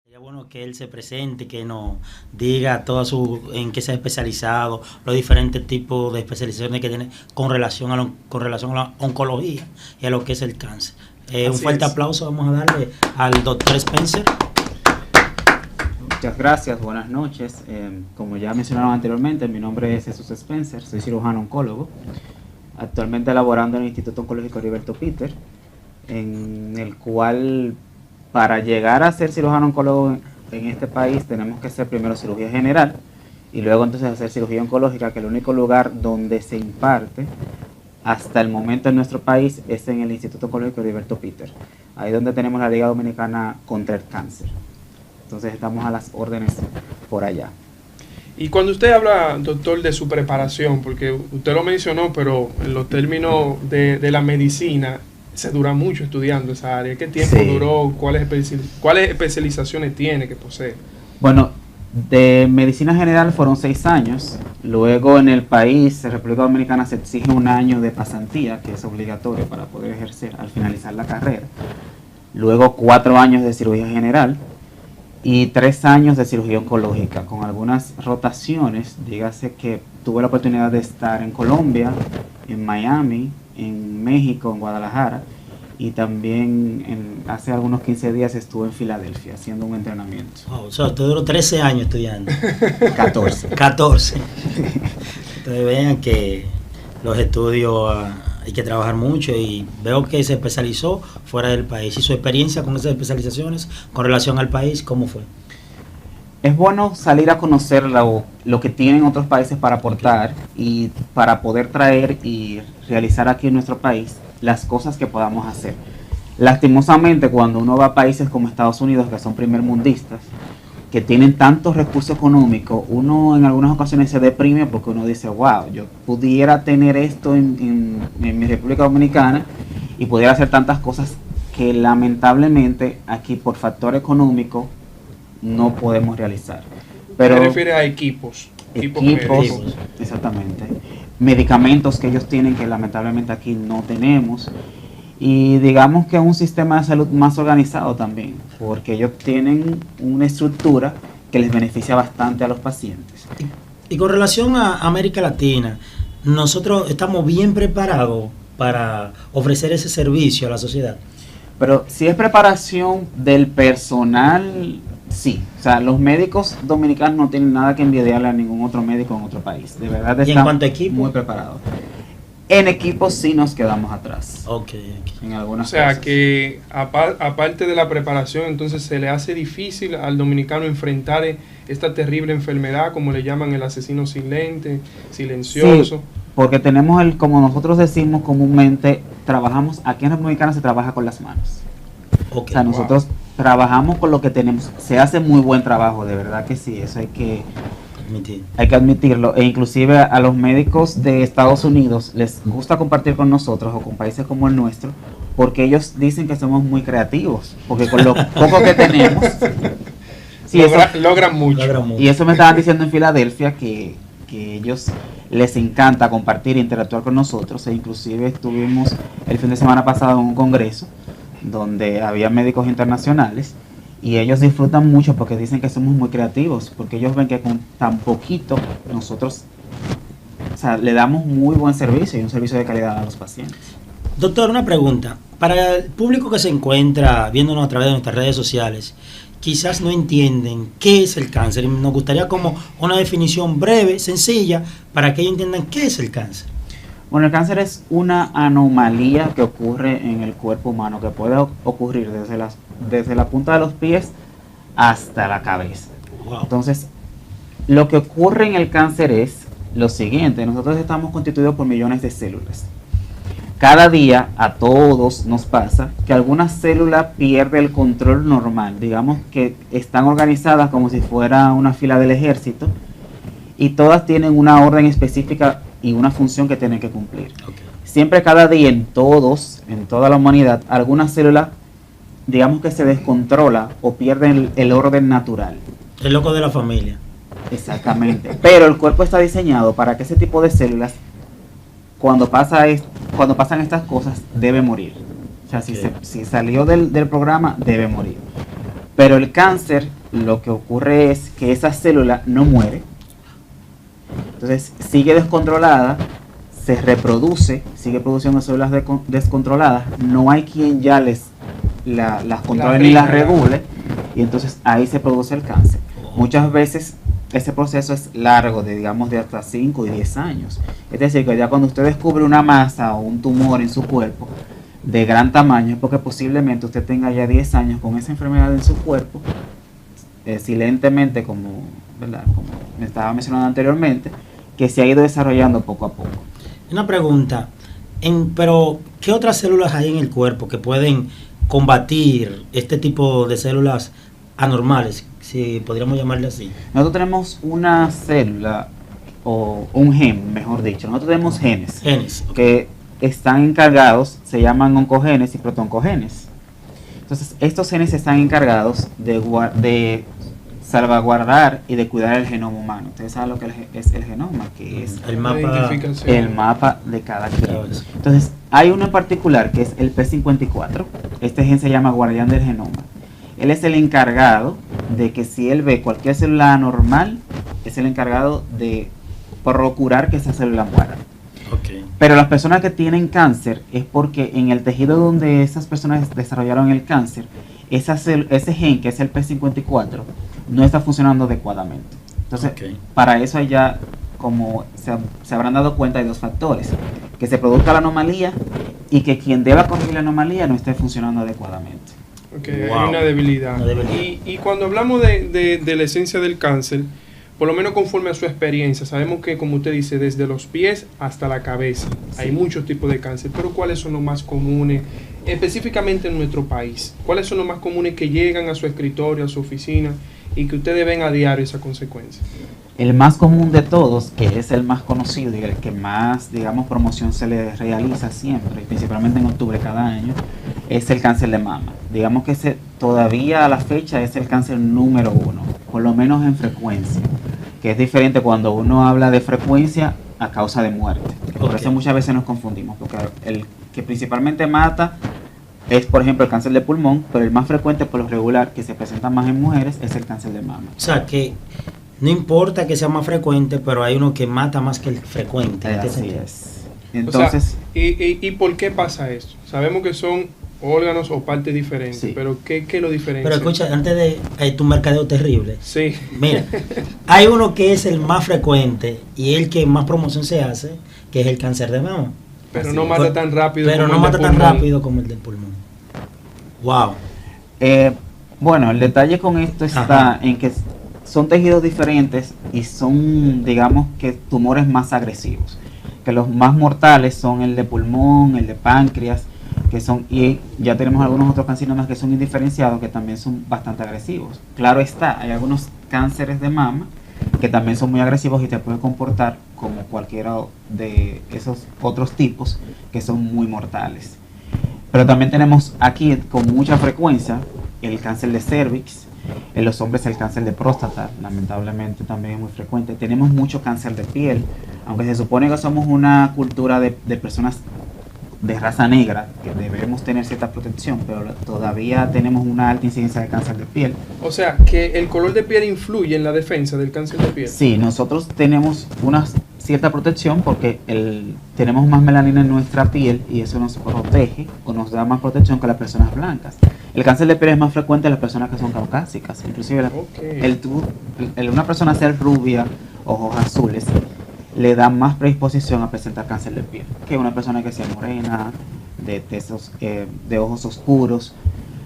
Sería bueno que él se presente, que nos diga en qué se ha especializado, los diferentes tipos de especializaciones que tiene con relación a la oncología y a lo que es el cáncer. Un Así fuerte es. aplauso vamos a darle al doctor Spencer. Muchas gracias, buenas noches. Como ya mencionaron anteriormente, mi nombre es Jesús Spencer, soy cirujano oncólogo, actualmente laborando en el Instituto Oncológico Heriberto Peter, en el cual para llegar a ser cirujano oncólogo en este país tenemos que hacer primero cirugía general y luego entonces hacer cirugía oncológica, que el único lugar donde se imparte hasta el momento en nuestro país es en el Instituto Oncológico Heriberto Peter, ahí donde tenemos la Liga Dominicana contra el Cáncer. Entonces estamos a las órdenes por allá. Y cuando usted habla, doctor, de su preparación, porque usted lo mencionó, pero en los términos de la medicina, se dura mucho estudiando esa área. ¿Qué tiempo duró? ¿Cuáles especializaciones tiene que posee? Bueno, de medicina general fueron 6 años. Luego en el país, en República Dominicana, se exige un año de pasantía, que es obligatorio para poder ejercer al finalizar la carrera. Luego 4 años de cirugía general y 3 años de cirugía oncológica, con algunas rotaciones. Dígase que tuve la oportunidad de estar en Colombia, en Miami, en México, en Guadalajara, y también hace algunos 15 días estuve en Filadelfia haciendo un entrenamiento. Oh, o sea, usted duró 13 años estudiando. 14. 14. Ustedes vean que los estudios hay que trabajar mucho y veo que se especializó fuera del país. ¿Y su experiencia con esas especializaciones con relación al país, cómo fue? Es bueno salir a conocer lo que tienen otros países para aportar y para poder traer y realizar aquí en nuestro país las cosas que podamos hacer. Lastimosamente, cuando uno va a países como Estados Unidos, que son primermundistas, que tienen tantos recursos económicos, uno en algunas ocasiones se deprime porque uno dice, wow, yo pudiera tener esto en mi República Dominicana y pudiera hacer tantas cosas que lamentablemente aquí por factor económico no podemos realizar. Pero ¿Se refiere a equipos? Equipos, exactamente. Medicamentos que ellos tienen que lamentablemente aquí no tenemos. Y digamos que un sistema de salud más organizado también, porque ellos tienen una estructura que les beneficia bastante a los pacientes. Y con relación a América Latina, nosotros estamos bien preparados para ofrecer ese servicio a la sociedad. Pero si es preparación del personal, sí. O sea, los médicos dominicanos no tienen nada que envidiarle a ningún otro médico en otro país. De verdad ¿Y en están cuanto a equipo? muy preparados. En equipos sí nos quedamos atrás. Okay. En algunas O sea, cosas. que aparte de la preparación, entonces se le hace difícil al dominicano enfrentar esta terrible enfermedad, como le llaman el asesino silente, silencioso. Sí, porque tenemos como nosotros decimos comúnmente, trabajamos, aquí en República Dominicana se trabaja con las manos. Okay. O sea, nosotros trabajamos con lo que tenemos. Se hace muy buen trabajo, de verdad que sí, eso hay que admitirlo. E inclusive a los médicos de Estados Unidos les gusta compartir con nosotros o con países como el nuestro, porque ellos dicen que somos muy creativos, porque con lo poco que tenemos, sí, logran mucho. Y eso me estaban diciendo en Filadelfia, que ellos les encanta compartir e interactuar con nosotros. E inclusive estuvimos el fin de semana pasado en un congreso donde había médicos internacionales y ellos disfrutan mucho porque dicen que somos muy creativos, porque ellos ven que con tan poquito nosotros, o sea, le damos muy buen servicio y un servicio de calidad a los pacientes. Doctor, una pregunta. Para el público que se encuentra viéndonos a través de nuestras redes sociales, quizás no entienden qué es el cáncer. Y nos gustaría como una definición breve, sencilla, para que ellos entiendan qué es el cáncer. Bueno, el cáncer es una anomalía que ocurre en el cuerpo humano, que puede ocurrir desde la punta de los pies hasta la cabeza. Wow. Entonces, lo que ocurre en el cáncer es lo siguiente: nosotros estamos constituidos por millones de células. Cada día a todos nos pasa que alguna célula pierde el control normal. Digamos que están organizadas como si fuera una fila del ejército y todas tienen una orden específica y una función que tienen que cumplir. Okay. Siempre, cada día, en toda la humanidad, alguna célula, digamos que se descontrola o pierde el orden natural. El loco de la familia. Exactamente. Pero el cuerpo está diseñado para que ese tipo de células, cuando pasan estas cosas, debe morir. O sea, Okay. si salió del programa, debe morir. Pero el cáncer, lo que ocurre es que esa célula no muere, entonces sigue descontrolada, se reproduce, sigue produciendo células descontroladas, no hay quien ya las controle ni las regule, y entonces ahí se produce el cáncer. Muchas veces ese proceso es largo, digamos de hasta 5 y 10 años. Es decir, que ya cuando usted descubre una masa o un tumor en su cuerpo de gran tamaño, es porque posiblemente usted tenga ya 10 años con esa enfermedad en su cuerpo, silentemente, ¿verdad? Como me estaba mencionando anteriormente, que se ha ido desarrollando poco a poco. Una pregunta, pero ¿qué otras células hay en el cuerpo que pueden combatir este tipo de células anormales, si podríamos llamarle así? Nosotros tenemos una célula, o un gen, mejor dicho. Nosotros tenemos genes que están encargados, se llaman oncogenes y protoncogenes. Entonces, estos genes están encargados de salvaguardar y de cuidar el genoma humano. Ustedes saben lo que es el genoma, que es el mapa de cada gen. Entonces, hay uno en particular que es el P54. Este gen se llama guardián del genoma. Él es el encargado de que si él ve cualquier célula anormal, es el encargado de procurar que esa célula muera. Okay. Pero las personas que tienen cáncer es porque en el tejido donde esas personas desarrollaron el cáncer, ese gen, que es el P54, no está funcionando adecuadamente. Entonces, para eso ya, como se habrán dado cuenta, hay dos factores: que se produzca la anomalía y que quien deba corregir la anomalía no esté funcionando adecuadamente. Okay, wow. Hay una debilidad. Y cuando hablamos de la esencia del cáncer, por lo menos conforme a su experiencia, sabemos que, como usted dice, desde los pies hasta la cabeza, hay muchos tipos de cáncer, pero ¿cuáles son los más comunes, específicamente en nuestro país? ¿Cuáles son los más comunes que llegan a su escritorio, a su oficina, y que ustedes ven a diario esa consecuencia? El más común de todos, que es el más conocido y el que más, digamos, promoción se le realiza siempre, principalmente en octubre cada año, es el cáncer de mama. Digamos que ese todavía a la fecha es el cáncer número 1, por lo menos en frecuencia, que es diferente cuando uno habla de frecuencia a causa de muerte. Por eso muchas veces nos confundimos, porque el que principalmente mata es, por ejemplo, el cáncer de pulmón, pero el más frecuente por lo regular, que se presenta más en mujeres, es el cáncer de mama. O sea, que no importa que sea más frecuente, pero hay uno que mata más que el frecuente. Así es. Entonces, o sea, ¿y por qué pasa esto? Sabemos que son órganos o partes diferentes, sí, pero ¿qué lo diferencia? Pero escucha, antes de tu mercadeo terrible, sí, mira, hay uno que es el más frecuente y el que más promoción se hace, que es el cáncer de mama. Pero no mata tan rápido. Pero no mata tan rápido como el del pulmón. Wow. Bueno, el detalle con esto está en que son tejidos diferentes y son, digamos, que tumores más agresivos. Que los más mortales son el de pulmón, el de páncreas, que son, y ya tenemos algunos otros carcinomas que son indiferenciados, que también son bastante agresivos. Claro está, hay algunos cánceres de mama que también son muy agresivos y te pueden comportar como cualquiera de esos otros tipos que son muy mortales. Pero también tenemos aquí con mucha frecuencia el cáncer de cervix, en los hombres el cáncer de próstata, lamentablemente también es muy frecuente. Tenemos mucho cáncer de piel, aunque se supone que somos una cultura de personas de raza negra, que debemos tener cierta protección, pero todavía tenemos una alta incidencia de cáncer de piel. O sea, que el color de piel influye en la defensa del cáncer de piel. Sí, nosotros tenemos una cierta protección porque tenemos más melanina en nuestra piel y eso nos protege o nos da más protección que las personas blancas. El cáncer de piel es más frecuente en las personas que son caucásicas, inclusive una persona ser rubia, ojos azules, le da más predisposición a presentar cáncer de piel que una persona que sea morena, de ojos oscuros,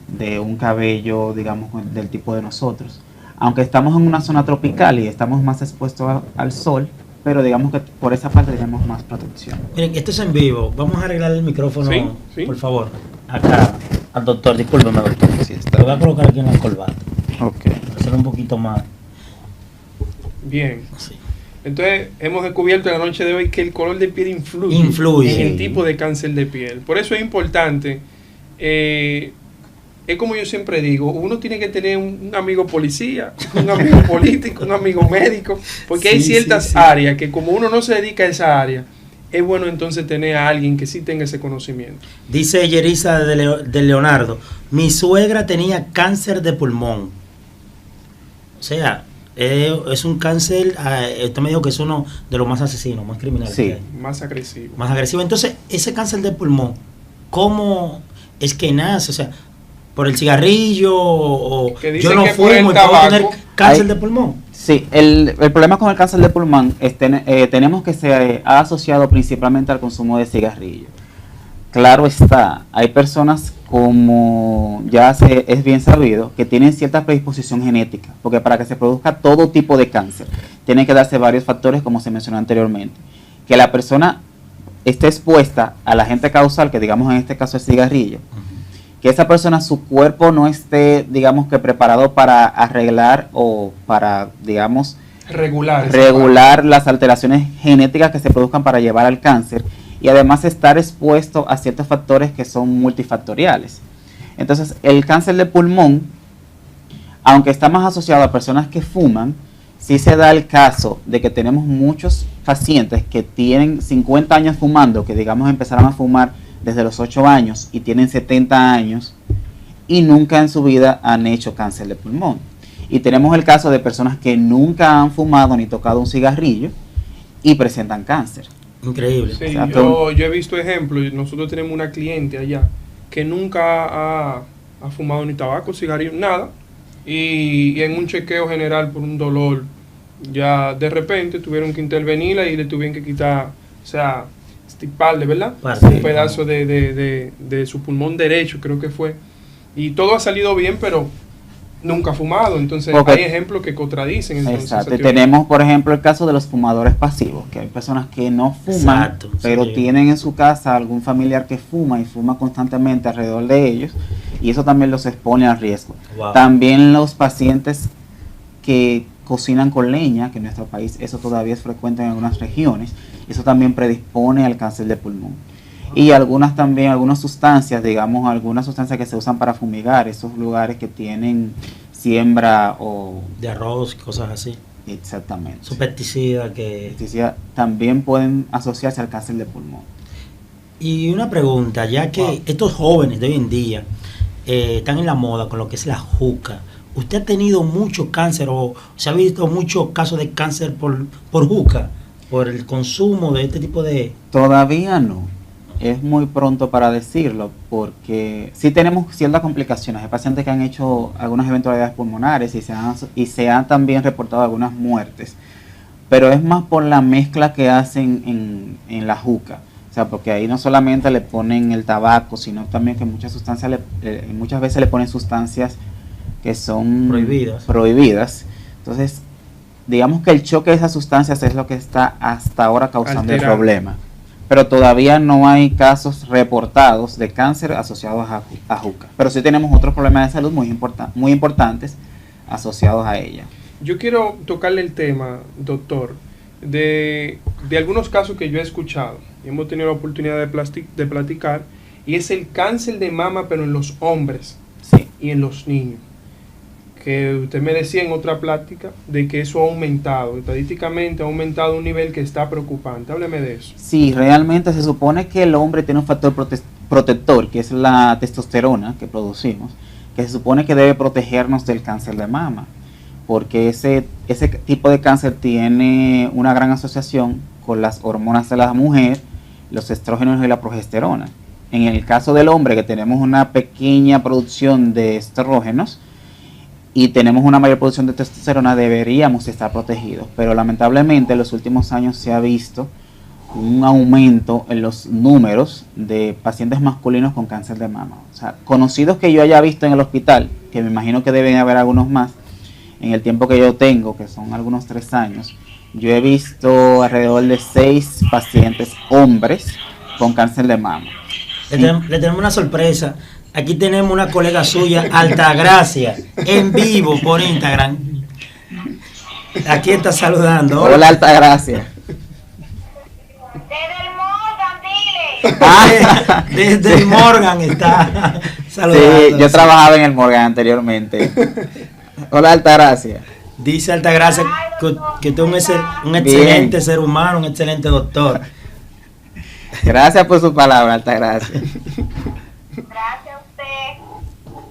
de un cabello, digamos, del tipo de nosotros. Aunque estamos en una zona tropical y estamos más expuestos al sol, pero digamos que por esa parte tenemos más protección. Miren, esto es en vivo. Vamos a arreglar el micrófono, ¿Sí? por favor. Acá, al doctor, discúlpeme, doctor. Sí, está. Lo voy a colocar aquí en la corbata. Ok. Hacerlo un poquito más. Bien. Sí. Entonces, hemos descubierto en la noche de hoy que el color de piel influye en el tipo de cáncer de piel. Por eso es importante, es como yo siempre digo, uno tiene que tener un amigo policía, un amigo político, un amigo médico, porque hay ciertas áreas que como uno no se dedica a esa área, es bueno entonces tener a alguien que sí tenga ese conocimiento. Dice Yerisa de Leonardo, mi suegra tenía cáncer de pulmón. O sea, es un cáncer, usted me dijo que es uno de los más asesinos, más criminales. Sí. Que hay. Más agresivo. Más agresivo. Entonces, ese cáncer de pulmón, ¿cómo es que nace? O sea, ¿por el cigarrillo o Que yo dicen no que fumo por el y puedo tabaco. tener cáncer Hay- de pulmón? Sí, el problema con el cáncer de pulmón es tenemos que se ha asociado principalmente al consumo de cigarrillo. Claro está, hay personas como es bien sabido que tienen cierta predisposición genética, porque para que se produzca todo tipo de cáncer tienen que darse varios factores como se mencionó anteriormente. Que la persona esté expuesta al agente causal, que digamos en este caso es cigarrillo, que esa persona, su cuerpo no esté, digamos que preparado para arreglar o para, digamos, regular las alteraciones genéticas que se produzcan para llevar al cáncer y además estar expuesto a ciertos factores que son multifactoriales. Entonces, el cáncer de pulmón, aunque está más asociado a personas que fuman, sí se da el caso de que tenemos muchos pacientes que tienen 50 años fumando, que digamos empezaron a fumar desde los 8 años y tienen 70 años y nunca en su vida han hecho cáncer de pulmón. Y tenemos el caso de personas que nunca han fumado ni tocado un cigarrillo y presentan cáncer. Increíble. Sí, O sea, yo he visto ejemplos. Nosotros tenemos una cliente allá que nunca ha fumado ni tabaco, cigarrillo, nada. Y en un chequeo general por un dolor, ya de repente tuvieron que intervenirla y le tuvieron que quitar, o sea, extirparle, ¿verdad? Sí. Un pedazo de su pulmón derecho, creo que fue. Y todo ha salido bien, pero nunca ha fumado. Entonces Okay. hay ejemplos que contradicen. Entonces, Exacto. esa Y teoría. tenemos, por ejemplo, el caso de los fumadores pasivos, que hay personas que no fuman, Exacto, pero sí. tienen en su casa algún familiar que fuma y fuma constantemente alrededor de ellos, y eso también los expone al riesgo. Wow. También los pacientes que cocinan con leña, que en nuestro país eso todavía es frecuente en algunas regiones, eso también predispone al cáncer de pulmón. Y algunas sustancias, digamos, algunas sustancias que se usan para fumigar, esos lugares que tienen siembra o... De arroz, cosas así. Exactamente. Su pesticida que... Pesticida también pueden asociarse al cáncer de pulmón. Y una pregunta, ya que Wow. estos jóvenes de hoy en día están en la moda con lo que es la juca, ¿usted ha tenido mucho cáncer o se ha visto muchos casos de cáncer por juca, por el consumo de este tipo de... Todavía no. Es muy pronto para decirlo, porque sí tenemos ciertas complicaciones. Hay pacientes que han hecho algunas eventualidades pulmonares y se han también reportado algunas muertes. Pero es más por la mezcla que hacen en la juca. O sea, porque ahí no solamente le ponen el tabaco, sino también que muchas veces le ponen sustancias que son prohibidas. Entonces, digamos que el choque de esas sustancias es lo que está hasta ahora causando el problema. Pero todavía no hay casos reportados de cáncer asociados a juca. Pero sí tenemos otros problemas de salud muy importantes asociados a ella. Yo quiero tocarle el tema, doctor, de algunos casos que yo he escuchado y hemos tenido la oportunidad de platicar, y es el cáncer de mama, pero en los hombres Sí. y en los niños. Que usted me decía en otra plática de que eso ha aumentado, estadísticamente ha aumentado a un nivel que está preocupante. Hábleme de eso. Sí, realmente se supone que el hombre tiene un factor protector, que es la testosterona que producimos, que se supone que debe protegernos del cáncer de mama, porque ese tipo de cáncer tiene una gran asociación con las hormonas de la mujer, los estrógenos y la progesterona. En el caso del hombre, que tenemos una pequeña producción de estrógenos y tenemos una mayor producción de testosterona, deberíamos estar protegidos, pero lamentablemente en los últimos años se ha visto un aumento en los números de pacientes masculinos con cáncer de mama. O sea, conocidos que yo haya visto en el hospital, que me imagino que deben haber algunos más, en el tiempo que yo tengo, que son algunos 3 años, yo he visto alrededor de 6 pacientes hombres con cáncer de mama. Le tenemos una sorpresa. Aquí tenemos una colega suya, Altagracia, en vivo por Instagram. Aquí está saludando. Hola, Altagracia. Desde el Morgan, dile. Ah, Desde el Morgan está saludando. sí, yo trabajaba en el Morgan anteriormente. Hola, Altagracia. Dice Altagracia que tú eres un excelente ser humano, un excelente doctor. Gracias por su palabra, alta gracias. Gracias a usted.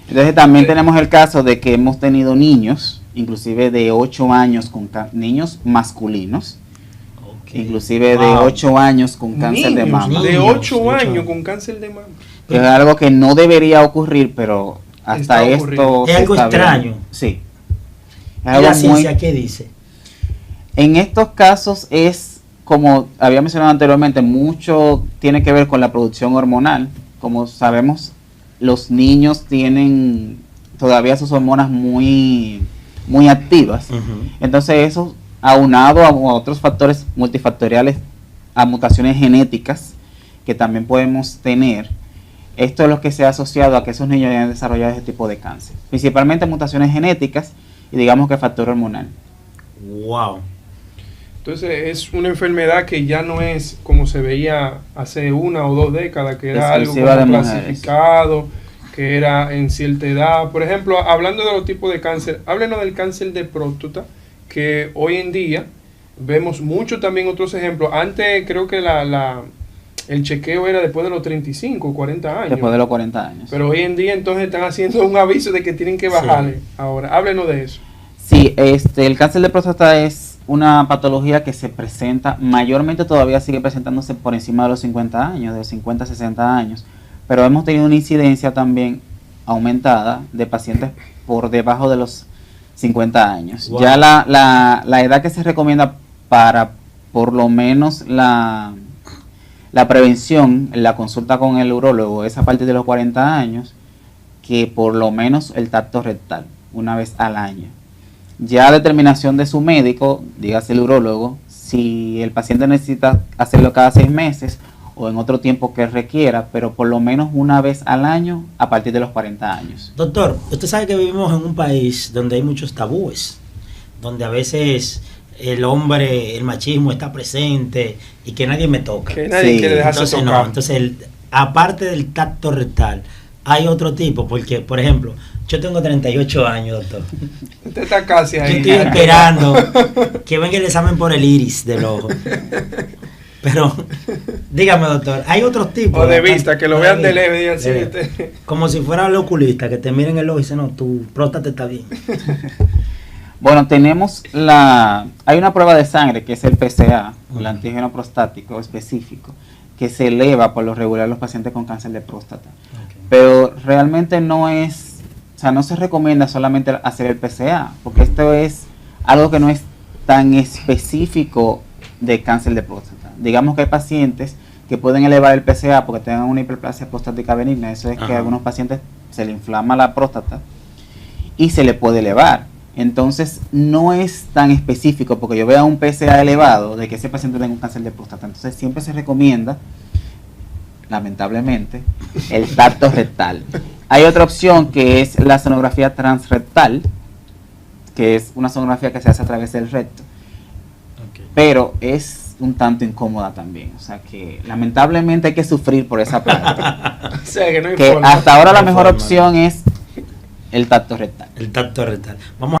Entonces también tenemos el caso de que hemos tenido niños, inclusive de 8 años, niños masculinos, inclusive de 8 años con cáncer de mama. De 8 años con cáncer de mama. Que es algo que no debería ocurrir, pero hasta esto... Es algo extraño. Viendo. Sí. ¿Y la ciencia qué dice? En estos casos es, como había mencionado anteriormente, mucho tiene que ver con la producción hormonal. Como sabemos, los niños tienen todavía sus hormonas muy activas. Entonces eso, aunado a otros factores multifactoriales, a mutaciones genéticas que también podemos tener, esto es lo que se ha asociado a que esos niños hayan desarrollado ese tipo de cáncer. Principalmente mutaciones genéticas y digamos que factor hormonal. Wow. Entonces es una enfermedad que ya no es como se veía hace 1 o 2 décadas, que era algo como clasificado, que era en cierta edad. Por ejemplo, hablando de los tipos de cáncer, háblenos del cáncer de próstata, que hoy en día vemos mucho también otros ejemplos. Antes creo que el chequeo era después de los 35 o 40 años. Después de los 40 años. Pero hoy en día entonces están haciendo un aviso de que tienen que bajarle. Sí. Ahora, háblenos de eso. Sí, el cáncer de próstata es una patología que se presenta, mayormente todavía sigue presentándose por encima de los 50 años, de 50 a 60 años. Pero hemos tenido una incidencia también aumentada de pacientes por debajo de los 50 años. Wow. Ya la edad que se recomienda para por lo menos la prevención, la consulta con el urólogo es a partir de los 40 años, que por lo menos el tacto rectal, una vez al año. Ya a determinación de su médico, dígase el urólogo, si el paciente necesita hacerlo cada 6 meses o en otro tiempo que requiera, pero por lo menos una vez al año a partir de los 40 años. Doctor, usted sabe que vivimos en un país donde hay muchos tabúes, donde a veces el hombre, el machismo está presente y que nadie me toca. Que nadie quiere dejarse entonces, tocar. No, entonces, aparte del tacto rectal, hay otro tipo, porque, por ejemplo, yo tengo 38 años, doctor. Usted está casi ahí. Yo estoy esperando que venga el examen por el iris del ojo. Pero, dígame, doctor, hay otros tipos. O de vista, que lo vean de leve, digan, sí, como si fuera el oculista, que te miren el ojo y dicen, no, tu próstata está bien. Bueno, tenemos hay una prueba de sangre que es el PSA, el antígeno prostático específico, que se eleva por lo regular a los pacientes con cáncer de próstata. Pero realmente no se recomienda solamente hacer el PSA, porque esto es algo que no es tan específico de cáncer de próstata. Digamos que hay pacientes que pueden elevar el PSA porque tengan una hiperplasia prostática benigna. Eso es que a algunos pacientes se le inflama la próstata y se le puede elevar. Entonces no es tan específico porque yo vea un PSA elevado de que ese paciente tenga un cáncer de próstata. Entonces siempre se recomienda, lamentablemente, el tacto rectal. Hay otra opción que es la sonografía transrectal, que es una sonografía que se hace a través del recto, pero es un tanto incómoda también. O sea que lamentablemente hay que sufrir por esa parte. O sea que no hay que forma. Hasta ahora la mejor opción es el tacto rectal. El tacto rectal. Vamos